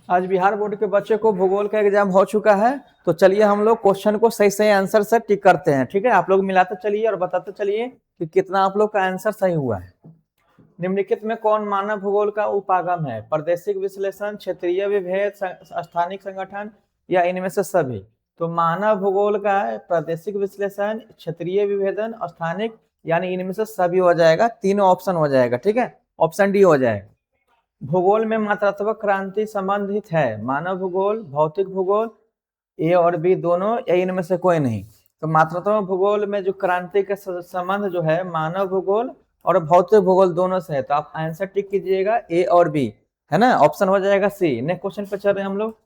आज बिहार बोर्ड के बच्चे को भूगोल का एग्जाम हो चुका है, तो चलिए हम लोग क्वेश्चन को सही सही आंसर से टिक करते हैं। ठीक है, आप लोग मिलाते चलिए और बताते चलिए कि कितना आप लोग का आंसर सही हुआ है। निम्नलिखित में कौन मानव भूगोल का उपागम है? प्रादेशिक विश्लेषण, क्षेत्रीय विभेद, स्थानिक संगठन या इनमें से सभी? तो मानव भूगोल का प्रादेशिक विश्लेषण, क्षेत्रीय विभेदन, स्थानिक, यानी इनमें से सभी हो जाएगा। तीनों ऑप्शन हो जाएगा। ठीक है, ऑप्शन डी हो जाएगा। भूगोल में मात्रात्मक क्रांति संबंधित है? मानव भूगोल, भौतिक भूगोल, ए और बी दोनों, या इनमें से कोई नहीं? तो मात्रात्मक भूगोल में जो क्रांति का संबंध जो है मानव भूगोल और भौतिक भूगोल दोनों से है। तो आप आंसर टिक कीजिएगा ए और बी, है ना, ऑप्शन हो जाएगा सी। नेक्स्ट क्वेश्चन पे चल रहे हैं हम लोग।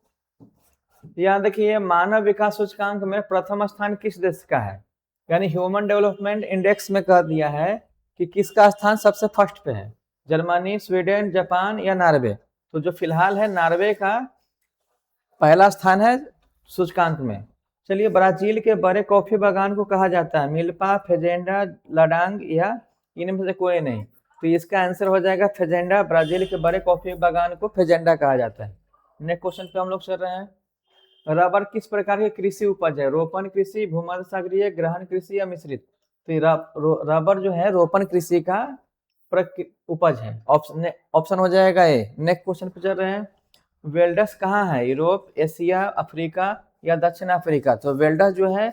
यहाँ देखिए, मानव विकास सूचकांक में प्रथम स्थान किस देश का है? यानी ह्यूमन डेवलपमेंट इंडेक्स में कह दिया है कि किसका स्थान सबसे फर्स्ट पे है? जर्मनी, स्वीडन, जापान या नॉर्वे? तो जो फिलहाल है नॉर्वे का पहला स्थान है सूचकांक में। चलिए, ब्राजील के बड़े कॉफी बागान को कहा जाता है? मिल्पा, फेजेंडा, लाडांग या इनमें से कोई नहीं? तो इसका आंसर हो जाएगा फेजेंडा। ब्राजील के बड़े कॉफी बागान को फेजेंडा कहा जाता है। नेक्स्ट क्वेश्चन पे हम लोग चल रहे हैं। रबर किस प्रकार की कृषि उपज है? रोपण कृषि, भूमध्य सागरीय, ग्रहण कृषि या मिश्रित? तो रबर जो है रोपण कृषि का उपज है। ऑप्शन हो जाएगा ए। नेक्स्ट क्वेश्चन पे चल रहे हैं। वेल्डस कहाँ है? यूरोप, एशिया, अफ्रीका या दक्षिण अफ्रीका? तो वेल्डस जो है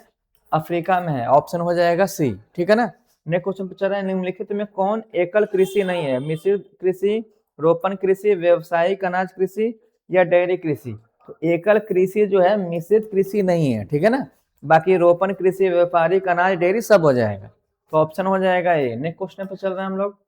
अफ्रीका में है। ऑप्शन हो जाएगा सी। ठीक है ना। नेक्स्ट क्वेश्चन पे चल रहे हैं। निम्नलिखित में कौन एकल कृषि नहीं है? मिश्रित कृषि, रोपण कृषि, व्यावसायिक अनाज कृषि या डेयरी कृषि? तो एकल कृषि जो है मिश्रित कृषि नहीं है। ठीक है ना। बाकी रोपण कृषि, व्यापारिक अनाज, डेयरी सब हो जाएगा। तो ऑप्शन हो जाएगा ए। नेक्स्ट क्वेश्चन पे चल रहे हैं हम लोग।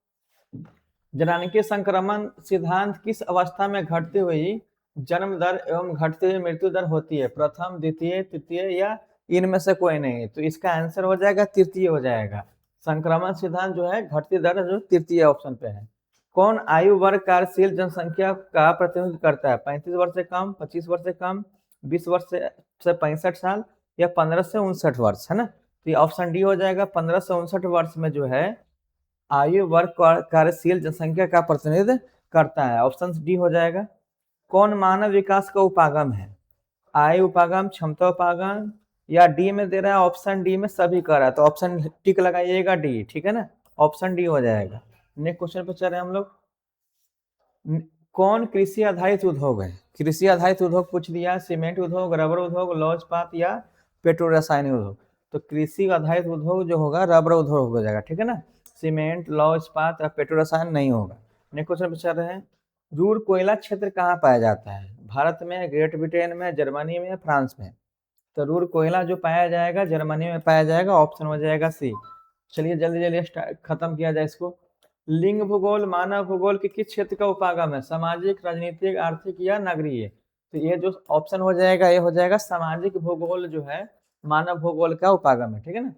जननांगीय संक्रमण सिद्धांत किस अवस्था में घटती हुई जन्म दर एवं घटती हुई मृत्यु दर होती है? प्रथम, द्वितीय, तृतीय या इनमें से कोई नहीं? तो इसका आंसर हो जाएगा तृतीय हो जाएगा। संक्रमण सिद्धांत जो है घटती दर जो तृतीय ऑप्शन पे है। कौन आयु वर्ग कार्यशील जनसंख्या का प्रतिनिधित्व करता है? 35 वर्ष से कम, 25 वर्ष से कम, 20 वर्ष से 65 साल या 15 से 59 वर्ष, है ना। तो ये ऑप्शन डी हो जाएगा। 15 से 59 वर्ष में जो है आयु वर्ग कार्यशील जनसंख्या का प्रतिनिधित्व करता है। ऑप्शन डी हो जाएगा। कौन मानव विकास का उपागम है? आय उपागम, क्षमता उपागम या डी में दे रहा है? ऑप्शन डी में सभी कर रहा है। तो ऑप्शन टिक लगाइएगा डी। ठीक है ना, ऑप्शन डी हो जाएगा। नेक्स्ट क्वेश्चन पे चल रहे हैं हम लोग। कौन कृषि आधारित उद्योग है? कृषि आधारित उद्योग पूछ दिया। सीमेंट उद्योग, रबर उद्योग, लौह इस्पात या पेट्रो रासायनिक उद्योग? तो कृषि आधारित उद्योग जो होगा रबर उद्योग हो जाएगा। ठीक है ना, सीमेंट, लौह इस्पात या पेट्रो रसायन नहीं होगा। नेक्स्ट क्वेश्चन पे चल रहे हैं। रूर कोयला क्षेत्र कहाँ पाया जाता है? भारत में, ग्रेट ब्रिटेन में, जर्मनी में, फ्रांस में? तो रूर कोयला जो पाया जाएगा जर्मनी में पाया जाएगा। ऑप्शन हो जाएगा सी। चलिए जल्दी जल्दी खत्म किया जाए इसको। लिंग भूगोल मानव भूगोल के किस क्षेत्र का उपागम है? सामाजिक, राजनीतिक, आर्थिक या नगरीय? तो ये जो ऑप्शन हो जाएगा ये हो जाएगा सामाजिक भूगोल जो है मानव भूगोल का उपागम है। ठीक है ना।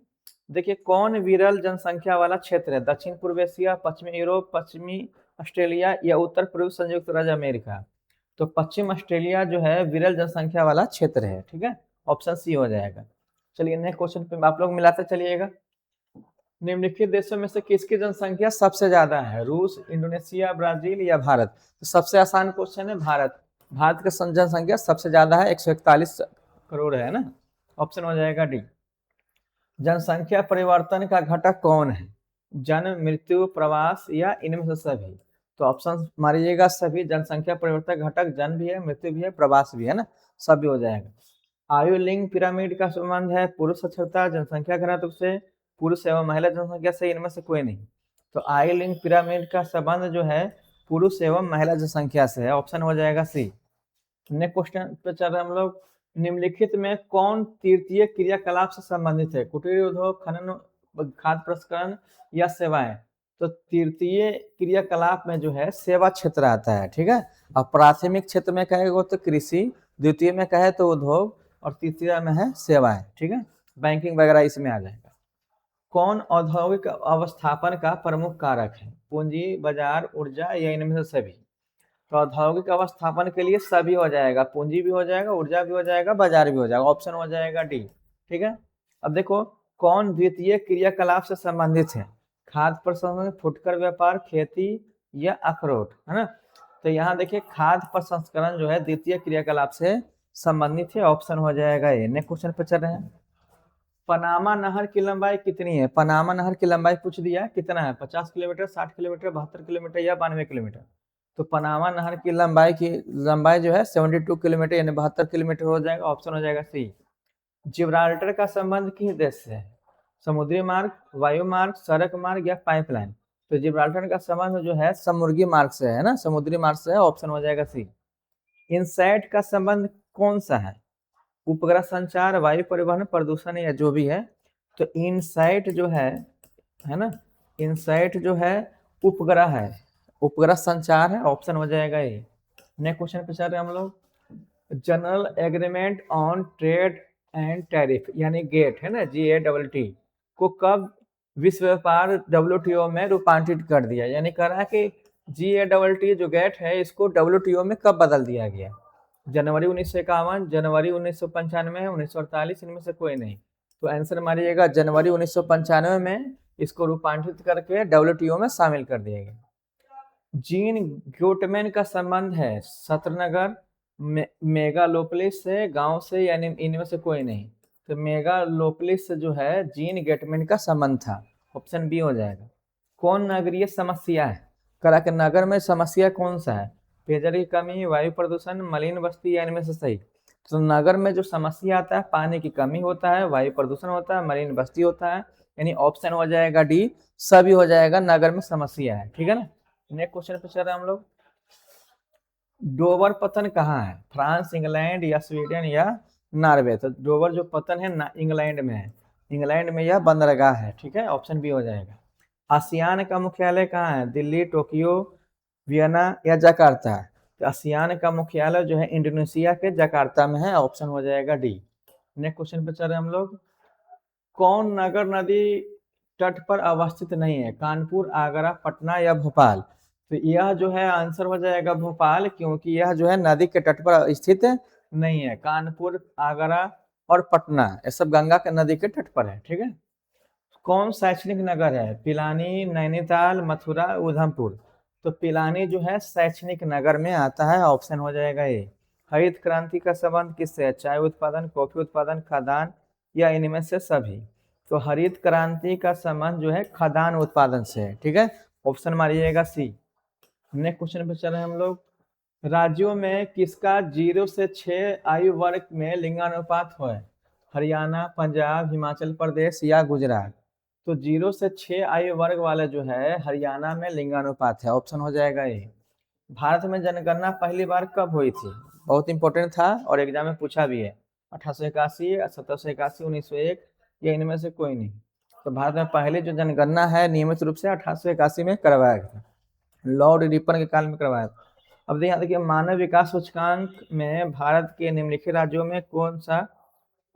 देखिए, कौन विरल जनसंख्या वाला क्षेत्र है? दक्षिण पूर्व एशिया, पश्चिमी यूरोप, पश्चिमी ऑस्ट्रेलिया या उत्तर पूर्व संयुक्त राज्य अमेरिका? तो पश्चिम ऑस्ट्रेलिया जो है विरल जनसंख्या वाला क्षेत्र है। ठीक है, ऑप्शन सी हो जाएगा। चलिए नेक्स्ट क्वेश्चन पे आप लोग मिलाते चलिएगा। निम्नलिखित देशों में से किसकी जनसंख्या सबसे ज्यादा है? रूस, इंडोनेशिया, ब्राजील या भारत? तो सबसे आसान क्वेश्चन है भारत। भारत का जनसंख्या सबसे ज्यादा है, 141 करोड़ है ना। ऑप्शन हो जाएगा डी। जनसंख्या परिवर्तन का घटक कौन है? जन्म, मृत्यु, प्रवास या इनमें से सभी? तो ऑप्शन मारिएगा सभी। जनसंख्या परिवर्तन घटक जन्म भी है, मृत्यु भी है, प्रवास भी है ना, सभी हो जाएगा। आयु लिंग पिरामिड का संबंध है पुरुष साक्षरता जनसंख्या घनत्व से, पुरुष एवं महिला जनसंख्या से, इनमें से कोई नहीं? तो आयु लिंग पिरामिड का संबंध जो है पुरुष एवं महिला जनसंख्या से है। ऑप्शन हो जाएगा सी। नेक्स्ट क्वेश्चन पे चल रहे हम लोग। निम्नलिखित में कौन तृतीय क्रियाकलाप से संबंधित है? कुटीर उद्योग, खनन, खाद्य प्रसंस्करण या सेवाएं? तो तृतीय क्रियाकलाप में जो है सेवा क्षेत्र आता है। ठीक है, और प्राथमिक क्षेत्र में कहेगा तो कृषि, द्वितीय में कहे तो उद्योग और तृतीय में है सेवाएं। ठीक है, बैंकिंग वगैरह इसमें आ जाएगा। कौन औद्योगिक अवस्थापन का प्रमुख कारक है? पूंजी, बाजार, ऊर्जा या इनमें से सभी? तो औद्योगिक अवस्थापन के लिए सभी हो जाएगा। पूंजी भी हो जाएगा, ऊर्जा भी हो जाएगा, बाजार भी हो जाएगा। ऑप्शन हो जाएगा डी। ठीक है, अब देखो कौन द्वितीय क्रियाकलाप से संबंधित है? खाद्य प्रसंस्करण, फुटकर व्यापार, खेती या अखरोट, है ना। तो यहाँ देखिए खाद्य प्रसंस्करण जो है द्वितीय क्रियाकलाप से संबंधित है, ऑप्शन हो जाएगा ये। नेक्स्ट क्वेश्चन पे चल रहे हैं। पनामा नहर की लंबाई कितनी है? पनामा नहर की लंबाई पूछ दिया कितना है, 50 किलोमीटर, 60 किलोमीटर, 72 किलोमीटर या 92 किलोमीटर। तो पनामा नहर की लंबाई जो है 72 किलोमीटर यानी 72 किलोमीटर हो जाएगा, ऑप्शन हो जाएगा सी। जिब्राल्टर का संबंध किस देश से है? समुद्री मार्ग, वायु मार्ग, सड़क मार्ग या पाइपलाइन? तो जिब्राल्टर का संबंध जो है समुद्री मार्ग से है ना, समुद्री मार्ग से है, ऑप्शन हो जाएगा सी। इनसैट का संबंध कौन सा है? उपग्रह संचार, वायु परिवहन, प्रदूषण या जो भी है। तो इनसाइट जो है ना, इनसाइट जो है उपग्रह है, उपग्रह संचार है, ऑप्शन हो जाएगा ये। नेक्स्ट क्वेश्चन पे चल रहे हैं हम लोग। General agreement on trade and tariff यानी गेट है ना, GATT को कब विश्व व्यापार WTO में रूपांतरित कर दिया? यानी कह रहा है कि GATT जो गेट है इसको WTO में कब बदल दिया गया? जनवरी 1951, जनवरी 1995, 1948, इनमें से कोई नहीं। तो आंसर मारिएगा जनवरी 1995 में इसको रूपांतरित करके WTO में शामिल कर दिया गया। जीन ग्यूटमैन का संबंध है सत्रनगर, मेगालोपोलिस से, गांव से, यानी इनमें से कोई नहीं। तो मेगालोपोलिस से जो है जीन ग्यूटमैन का संबंध था, ऑप्शन बी हो जाएगा। कौन नगरीय समस्या है? करा के नगर में समस्या कौन सा है? पेयजल की कमी, वायु प्रदूषण, मलिन बस्ती या इनमें से सही? तो नगर में जो समस्या आता है पानी की कमी होता है, वायु प्रदूषण होता है, मलिन बस्ती होता है, यानी ऑप्शन हो जाएगा डी, सभी हो जाएगा, नगर में समस्या है। ठीक है ना। नेक्स्ट क्वेश्चन पे चल रहे हैं हम लोग। डोवर पतन कहाँ है? फ्रांस, इंग्लैंड या स्वीडन या नॉर्वे? तो डोवर जो पतन है इंग्लैंड में है, इंग्लैंड में यह बंदरगाह है। ठीक है, ऑप्शन बी हो जाएगा। आसियान का मुख्यालय कहाँ है? दिल्ली, टोक्यो, वियना या जकार्ता? तो आसियान का मुख्यालय जो है इंडोनेशिया के जकार्ता में है, ऑप्शन हो जाएगा डी। नेक्स्ट क्वेश्चन पे चल रहे हैं हम लोग। कौन नगर नदी तट पर अवस्थित नहीं है? कानपुर, आगरा, पटना या भोपाल? तो यह जो है आंसर हो जाएगा भोपाल, क्योंकि यह जो है नदी के तट पर स्थित नहीं है। कानपुर, आगरा और पटना ये सब गंगा के नदी के तट पर है। ठीक है। कौन शैक्षणिक नगर है? पिलानी, नैनीताल, मथुरा, उधमपुर? तो पिलानी जो है शैक्षणिक नगर में आता है, ऑप्शन हो जाएगा ये। हरित क्रांति का संबंध किससे है? चाय उत्पादन, कॉफी उत्पादन, खाद्यान्न या इनमें से सभी? तो हरित क्रांति का संबंध जो है खाद्यान्न उत्पादन से है। ठीक है, ऑप्शन मारिएगा सी। नेक्स्ट क्वेश्चन पे चल रहे हैं हम लोग। राज्यों में किसका 0 से 6 आयु वर्ग में लिंगानुपात है? हरियाणा, पंजाब, हिमाचल प्रदेश या गुजरात? तो 0 से 6 आयु वर्ग वाले जो है हरियाणा में लिंगानुपात है, ऑप्शन हो जाएगा ये। भारत में जनगणना पहली बार कब हुई थी? बहुत इंपॉर्टेंट था और एग्जाम में पूछा भी है। 1881, 1781, 1901 या इनमें से कोई नहीं? तो भारत में पहले जो जनगणना है नियमित रूप से 1881 में करवाया गया, लॉर्ड रिपन के काल में करवाया था। अब यहाँ देखिए मानव विकास सूचकांक में भारत के निम्नलिखित राज्यों में कौन सा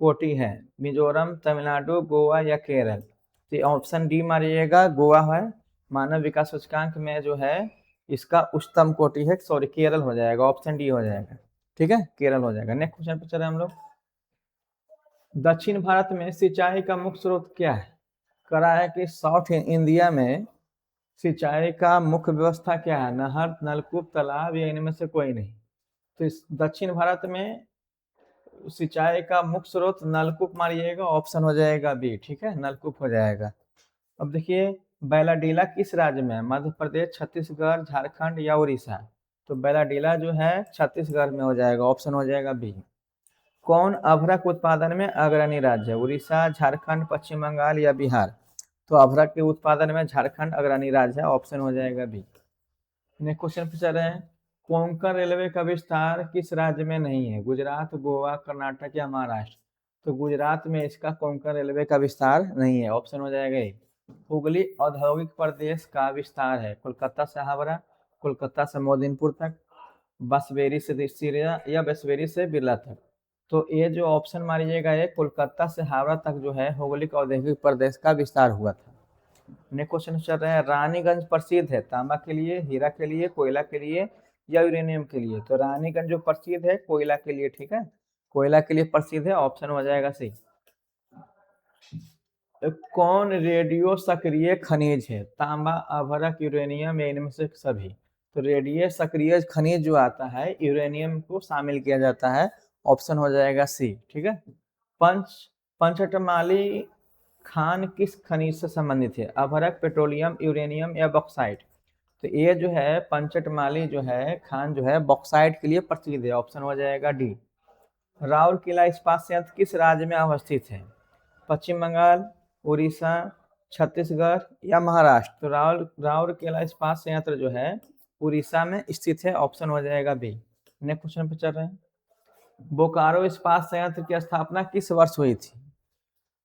कोटि है? मिजोरम, तमिलनाडु, गोवा या केरल? तो ऑप्शन डी मारिएगा, गोवा है मानव विकास सूचकांक में जो है इसका उच्चतम कोटि है, सॉरी केरल हो जाएगा, ऑप्शन डी हो जाएगा। ठीक है, केरल हो जाएगा। नेक्स्ट क्वेश्चन पे चले हम लोग। दक्षिण भारत में सिंचाई का मुख्य स्रोत क्या है? करा है कि साउथ इंडिया में सिंचाई का मुख्य व्यवस्था क्या है? नहर, नलकूप, तालाब या इनमें से कोई नहीं? तो इस दक्षिण भारत में सिंचाई का मुख्य स्रोत नलकूप मारिएगा, ऑप्शन हो जाएगा बी। ठीक है, नलकूप हो जाएगा। अब देखिए बैलाडीला किस राज्य में है? मध्य प्रदेश, छत्तीसगढ़, झारखंड या उड़ीसा? तो बैलाडीला जो है छत्तीसगढ़ में हो जाएगा, ऑप्शन हो जाएगा बी। कौन अभ्रक उत्पादन में अग्रणी राज्य है? उड़ीसा, झारखंड, पश्चिम बंगाल या बिहार? तो अभ्रक के उत्पादन में झारखंड अग्रणी राज्य है, ऑप्शन हो जाएगा बी। नेक्स्ट क्वेश्चन पे चल रहे हैं। कोंकण रेलवे का विस्तार किस राज्य में नहीं है? गुजरात, गोवा, कर्नाटक या महाराष्ट्र? तो गुजरात में इसका कोंकण रेलवे का विस्तार नहीं है, ऑप्शन हो जाएगा ए। हुगली औद्योगिक प्रदेश का विस्तार है कोलकाता से हावड़ा, कोलकाता से मोदिनपुर तक, बसवेरी से सिरिया या बसवेरी से बिरला तक? तो ये जो ऑप्शन मारिएगा ये कोलकाता से हावड़ा तक जो है भौगोलिक औद्योगिक प्रदेश का विस्तार हुआ था। नेक्स्ट क्वेश्चन चल रहे हैं। रानीगंज प्रसिद्ध है तांबा के लिए, हीरा के लिए, कोयला के लिए या यूरेनियम के लिए? तो रानीगंज जो प्रसिद्ध है कोयला के लिए। ठीक है, कोयला के लिए प्रसिद्ध है, ऑप्शन हो जाएगा सी। कौन रेडियो सक्रिय खनिज है? तांबा, अभ्रक, यूरेनियम या इनमें से सभी? तो रेडियो सक्रिय खनिज जो आता है यूरेनियम को शामिल किया जाता है, ऑप्शन हो जाएगा सी। ठीक है। पंचटमाली खान किस खनिज से संबंधित है? अभ्रक, पेट्रोलियम, यूरेनियम या बॉक्साइट? तो ये जो है पंचटमाली जो है खान जो है बॉक्साइट के लिए प्रसिद्ध है, ऑप्शन हो जाएगा डी। राउरकेला इस्पात संयंत्र किस राज्य में अवस्थित है? पश्चिम बंगाल, उड़ीसा, छत्तीसगढ़ या महाराष्ट्र? तो राउरकेला इस्पात संयंत्र जो है उड़ीसा में स्थित है, ऑप्शन हो जाएगा बी। नेक्स्ट क्वेश्चन पे चल रहे हैं। बोकारो इस्पात संयंत्र की स्थापना किस वर्ष हुई थी?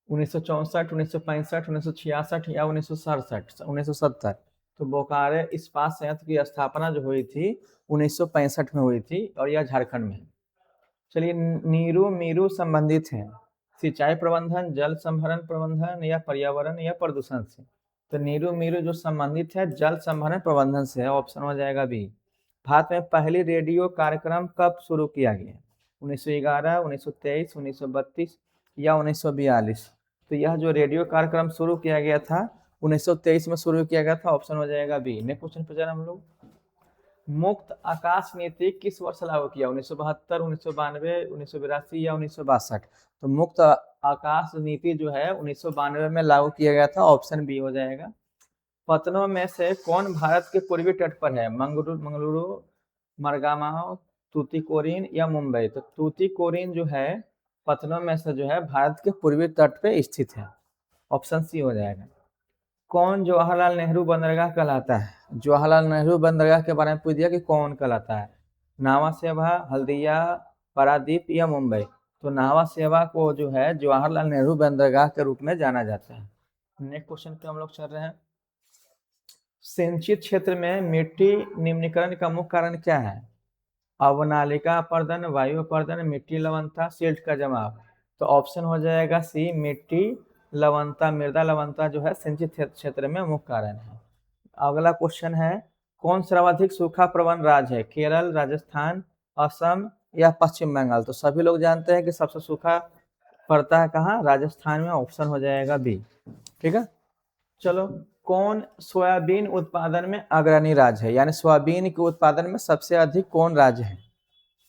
1964, 1965, 1966 या 1967? 1970। तो बोकारो इस्पात संयंत्र की स्थापना जो हुई थी 1965 में हुई थी और यह झारखंड में है। चलिए, नीरू मीरू संबंधित हैं सिंचाई प्रबंधन, जल संभरण प्रबंधन या पर्यावरण या प्रदूषण से? तो नीरू मीरू जो संबंधित है जल संभरण प्रबंधन से है, ऑप्शन हो जाएगा बी। भारत में पहली रेडियो कार्यक्रम कब शुरू किया गया? 1911, 1923, 1932 या 1942? तो यह जो रेडियो कार्यक्रम शुरू किया गया था 1923 में शुरू किया गया था, ऑप्शन हो जाएगा बी। नेक्स्ट क्वेश्चन पे जरा हम लोग। मुक्त आकाश नीति किस वर्ष लागू किया? 1972, 1992, 1982 या 1962? तो मुक्त आकाश नीति जो है 1992 में लागू किया गया था, ऑप्शन बी हो जाएगा। पत्तनों में से कौन भारत के पूर्वी तट पर है? मंगलुरु, मरगामाव, तूतीकोरिन या मुंबई? तो तूतीकोरिन जो है पत्तनों में से जो है भारत के पूर्वी तट पे स्थित है, ऑप्शन सी हो जाएगा। कौन जवाहरलाल नेहरू बंदरगाह कहलाता है? जवाहरलाल नेहरू बंदरगाह के बारे में पूछ दिया कि कौन कहलाता है? नावा सेवा, हल्दिया, पारादीप या मुंबई? तो नावा सेवा को जो है जवाहरलाल नेहरू बंदरगाह के रूप में जाना जाता है। नेक्स्ट क्वेश्चन पे हम लोग चल रहे हैं। सिंचित क्षेत्र में मिट्टी निम्नीकरण का मुख्य कारण क्या है? अवनालिका अपर्दन, वायु अपर्दन, मिट्टी लवणता, सिल्ट का जमाव? तो ऑप्शन हो जाएगा सी, मिट्टी लवणता, मृदा लवणता जो है सिंचित क्षेत्र में मुख्य कारण है। अगला क्वेश्चन है, कौन सर्वाधिक सूखा प्रवण राज्य है? केरल, राजस्थान, असम या पश्चिम बंगाल? तो सभी लोग जानते हैं कि सबसे सूखा पड़ता है कहाँ? राजस्थान में, ऑप्शन हो जाएगा बी। ठीक है। चलो, कौन सोयाबीन उत्पादन में अग्रणी राज्य है? यानी सोयाबीन के उत्पादन में सबसे अधिक कौन राज्य है?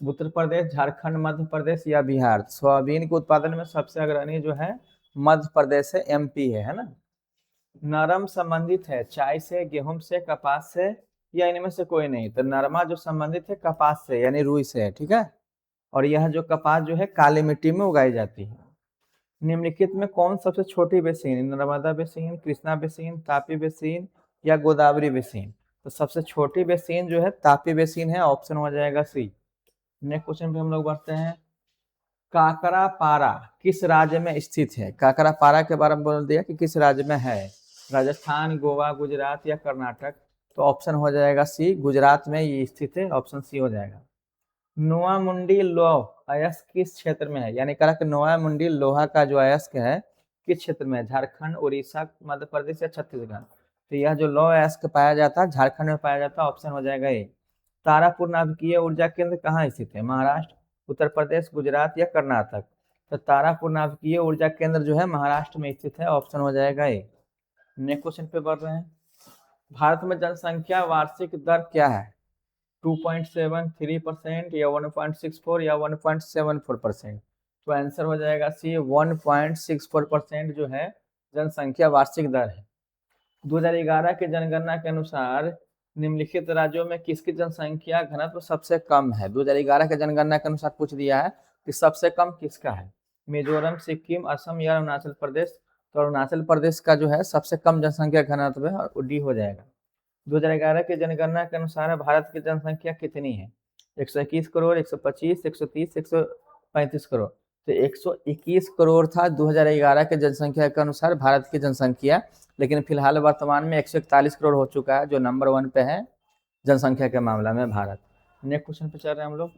उत्तर प्रदेश, झारखंड, मध्य प्रदेश या बिहार? सोयाबीन के उत्पादन में सबसे अग्रणी जो है मध्य प्रदेश है, एमपी है ना। नरम संबंधित है चाय से, गेहूं से, कपास से या इनमें से कोई नहीं? तो नरमा जो संबंधित है कपास से यानी रुई से है। ठीक है। और यह जो कपास जो है काली मिट्टी में उगाई जाती है। निम्नलिखित में कौन सबसे छोटी basin? Narmada basin, Krishna basin, Tapi basin या गोदावरी बेसिन? तो सबसे छोटी बेसिन जो है तापी बेसिन है, ऑप्शन हो जाएगा सी। नेक्स्ट क्वेश्चन पे हम लोग बढ़ते हैं। काकरापारा किस राज्य में स्थित है? काकरापारा के बारे में बोल दिया कि किस राज्य में है? राजस्थान, गोवा, गुजरात या कर्नाटक? तो ऑप्शन हो जाएगा सी, गुजरात में ये स्थित है, ऑप्शन सी हो जाएगा। नोआ मुंडी लौह अयस्क किस क्षेत्र में है? यानी कहा कि नोआ मुंडी लोहा का जो अयस्क है किस क्षेत्र में है? झारखंड, उड़ीसा, मध्य प्रदेश या छत्तीसगढ़? तो यह जो लौह अयस्क पाया जाता है झारखंड में पाया जाता है, ऑप्शन हो जाएगा ए। तारापुर नाभिकीय ऊर्जा केंद्र कहाँ स्थित है? महाराष्ट्र, उत्तर प्रदेश, गुजरात या कर्नाटक? तो तारापुर नाभिकीय ऊर्जा केंद्र जो है महाराष्ट्र में स्थित है, ऑप्शन हो जाएगा ए। नेक्स्ट क्वेश्चन पे बढ़ रहे हैं। भारत में जनसंख्या वार्षिक दर क्या है? 2.73% या 1.64 या 1.74%? तो आंसर हो जाएगा सी, 1.64% जो है जनसंख्या वार्षिक दर है। 2011 के जनगणना के अनुसार निम्नलिखित राज्यों में किसकी जनसंख्या घनत्व सबसे कम है? 2011 के जनगणना के अनुसार पूछ दिया है कि सबसे कम किसका है? मिजोरम, सिक्किम, असम या अरुणाचल प्रदेश? तो अरुणाचल प्रदेश का जो है सबसे कम जनसंख्या घनत्व है और डी हो जाएगा। 2011 की जनगणना के अनुसार भारत की जनसंख्या कितनी है? 121 करोड़, 125, 130, 135 करोड़? तो 121 करोड़ था 2011 के जनसंख्या के अनुसार भारत की जनसंख्या, लेकिन फिलहाल वर्तमान में 141 करोड़ हो चुका है, जो नंबर 1 पे है जनसंख्या के मामला में भारत। नेक्स्ट क्वेश्चन पे चल रहे हैं हम लोग।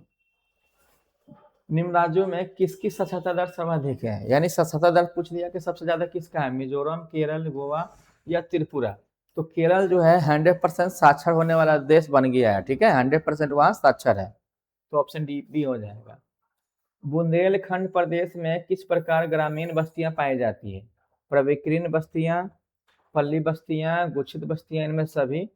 निम्न राज्यों में किसकी साक्षरता दर सर्वाधिक है? यानी साक्षरता दर पूछ लिया कि सबसे ज्यादा किसका है? मिजोरम, केरल, गोवा या त्रिपुरा? तो केरल जो है 100% साक्षर होने वाला देश बन गया है। ठीक है, 100% वहाँ साक्षर है, तो ऑप्शन डी बी हो जाएगा। बुंदेलखंड प्रदेश में किस प्रकार ग्रामीण बस्तियां पाई जाती है? प्रविकीर्ण बस्तियां, पल्ली बस्तियां, गुच्छित बस्तियां, इनमें सभी?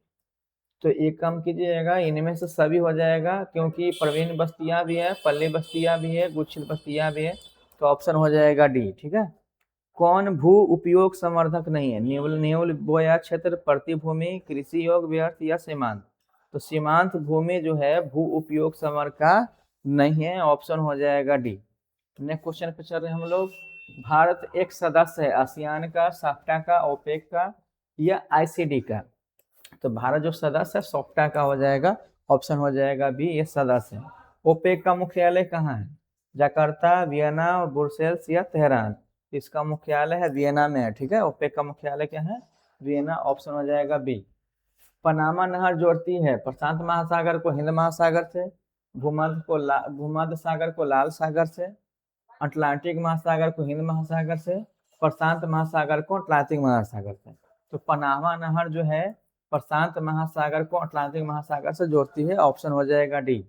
तो एक काम कीजिएगा, इनमें से सभी हो जाएगा, क्योंकि प्रवीण बस्तियां भी है, पल्ली बस्तियां भी है, गुच्छिल बस्तियां भी है, तो ऑप्शन हो जाएगा डी। ठीक है। कौन भू उपयोग संवर्धक नहीं है? न्यूल न्यूल बोया क्षेत्र, प्रतिभूमि, कृषि योग व्यर्थ या सीमांत? तो सीमांत भूमि जो है भू उपयोग संवर्धक का नहीं है, ऑप्शन हो जाएगा डी। नेक्स्ट क्वेश्चन पे चल रहे हैं हम लोग। भारत एक सदस्य है आसियान का, साफ्टा का, ओपेक का या आईसीडी का? तो भारत जो सदस्य है सॉफ्टा का हो जाएगा, ऑप्शन हो जाएगा बी, ये सदस्य है। ओपेक का मुख्यालय कहाँ है? जकार्ता, वियना, ब्रुसेल्स या तेहरान? इसका मुख्यालय है वियना में है। ठीक है। ओपेक का मुख्यालय क्या है? वियना, ऑप्शन हो जाएगा बी। पनामा नहर जोड़ती है प्रशांत महासागर को हिंद महासागर से, भूमध्य सागर को लाल सागर से, अटलांटिक महासागर को हिंद महासागर से, प्रशांत महासागर को अटलांटिक महासागर से? तो पनामा नहर जो है प्रशांत महासागर को अटलांटिक महासागर से जोड़ती है, ऑप्शन हो जाएगा डी।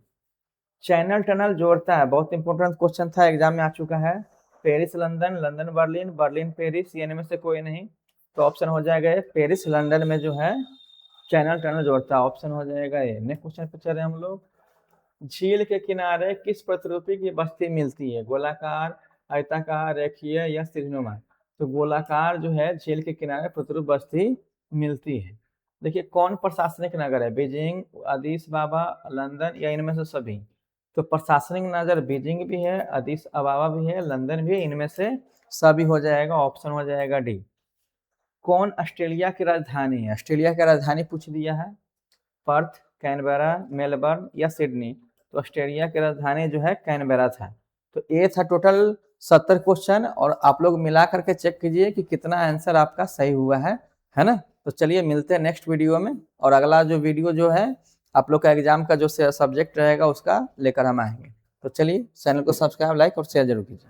चैनल टनल जोड़ता है, बहुत इंपॉर्टेंट क्वेश्चन था, एग्जाम में आ चुका है। Paris London, London Berlin, Berlin Paris, ये इनमें से कोई नहीं, तो ऑप्शन हो जाएगा पेरिस लंदन में जो है चैनल टनल जोड़ता है, ऑप्शन हो जाएगा ये। नेक्स्ट क्वेश्चन पे चल रहे हैं हम लोग। झील के किनारे किस प्रतिरूपी की बस्ती मिलती है? गोलाकार, आयताकार, रेखीय या सिरनुमा? तो गोलाकार जो है झील के किनारे प्रतिरूप बस्ती मिलती है। देखिए कौन प्रशासनिक नगर है? बीजिंग, अदीस अबाबा, लंदन या इनमें से सभी? तो प्रशासनिक नगर बीजिंग भी है, अदीस अबाबा भी है, लंदन भी है, इनमें से सभी हो जाएगा, ऑप्शन हो जाएगा डी। कौन ऑस्ट्रेलिया की राजधानी है? ऑस्ट्रेलिया की राजधानी पूछ दिया है। पर्थ, कैनबरा, मेलबर्न या सिडनी? तो ऑस्ट्रेलिया की राजधानी जो है कैनबरा था। तो ये था टोटल 70 क्वेश्चन, और आप लोग मिला करके चेक कीजिए कि कितना आंसर आपका सही हुआ है ना। तो चलिए मिलते हैं नेक्स्ट वीडियो में, और अगला जो वीडियो जो है आप लोग का एग्जाम का जो सब्जेक्ट रहेगा उसका लेकर हम आएंगे। तो चलिए चैनल को सब्सक्राइब, लाइक और शेयर जरूर कीजिए।